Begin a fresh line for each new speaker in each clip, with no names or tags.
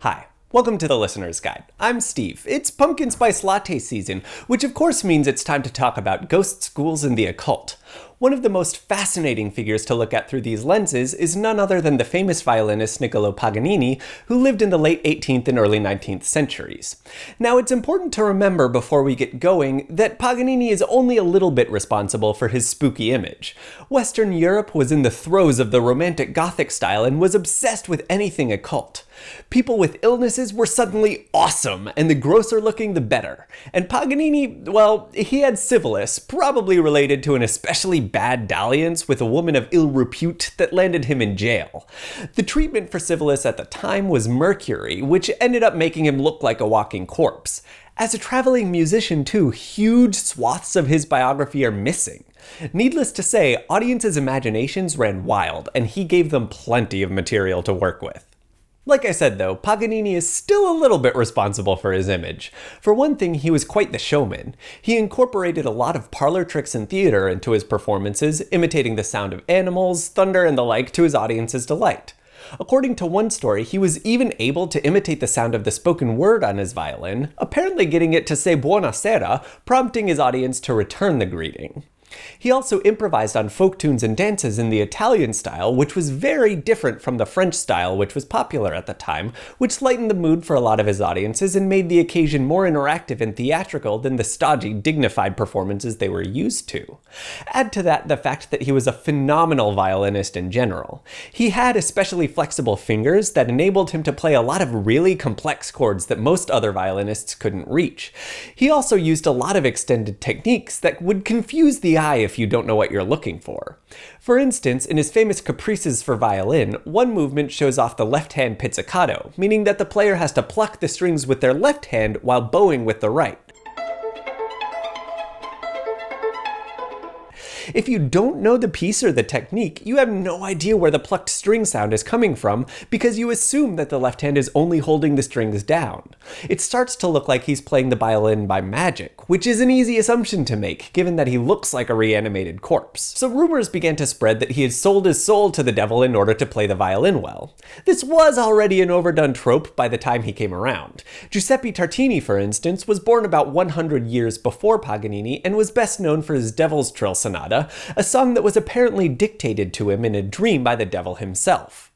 Hi, welcome to the Listener's Guide. I'm Steve. It's pumpkin spice latte season, which of course means it's time to talk about ghosts, ghouls, and the occult. One of the most fascinating figures to look at through these lenses is none other than the famous violinist Niccolò Paganini, who lived in the late 18th and early 19th centuries. Now, it's important to remember before we get going that Paganini is only a little bit responsible for his spooky image. Western Europe was in the throes of the Romantic Gothic style and was obsessed with anything occult. People with illnesses were suddenly awesome, and the grosser looking the better. And Paganini, well, he had syphilis, probably related to an especially bad dalliance with a woman of ill repute that landed him in jail. The treatment for syphilis at the time was mercury, which ended up making him look like a walking corpse. As a traveling musician too, huge swaths of his biography are missing. Needless to say, audiences' imaginations ran wild, and he gave them plenty of material to work with. Like I said though, Paganini is still a little bit responsible for his image. For one thing, he was quite the showman. He incorporated a lot of parlor tricks and theater into his performances, imitating the sound of animals, thunder, and the like to his audience's delight. According to one story, he was even able to imitate the sound of the spoken word on his violin, apparently getting it to say buonasera, prompting his audience to return the greeting. He also improvised on folk tunes and dances in the Italian style, which was very different from the French style, which was popular at the time, which lightened the mood for a lot of his audiences and made the occasion more interactive and theatrical than the stodgy, dignified performances they were used to. Add to that the fact that he was a phenomenal violinist in general. He had especially flexible fingers that enabled him to play a lot of really complex chords that most other violinists couldn't reach. He also used a lot of extended techniques that would confuse the eye if you don't know what you're looking for. For instance, in his famous Caprices for violin, one movement shows off the left-hand pizzicato, meaning that the player has to pluck the strings with their left hand while bowing with the right. If you don't know the piece or the technique, you have no idea where the plucked string sound is coming from because you assume that the left hand is only holding the strings down. It starts to look like he's playing the violin by magic, which is an easy assumption to make given that he looks like a reanimated corpse. So rumors began to spread that he had sold his soul to the devil in order to play the violin well. This was already an overdone trope by the time he came around. Giuseppe Tartini, for instance, was born about 100 years before Paganini and was best known for his Devil's Trill Sonata, a song that was apparently dictated to him in a dream by the devil himself.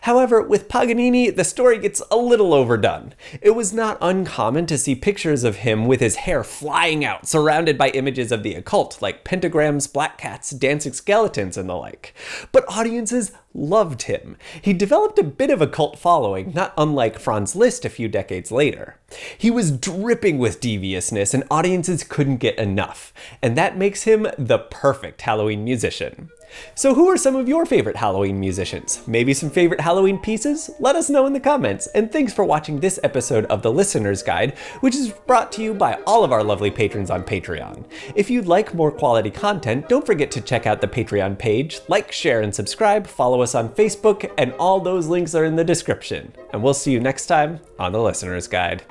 However, with Paganini, the story gets a little overdone. It was not uncommon to see pictures of him with his hair flying out, surrounded by images of the occult, like pentagrams, black cats, dancing skeletons, and the like. But audiences loved him. He developed a bit of a cult following, not unlike Franz Liszt a few decades later. He was dripping with deviousness, and audiences couldn't get enough. And that makes him the perfect Halloween musician. So who are some of your favorite Halloween musicians? Maybe some favorite Halloween pieces? Let us know in the comments, and thanks for watching this episode of The Listener's Guide, which is brought to you by all of our lovely patrons on Patreon. If you'd like more quality content, don't forget to check out the Patreon page, like, share, and subscribe, follow us on Facebook, and all those links are in the description. And we'll see you next time on The Listener's Guide.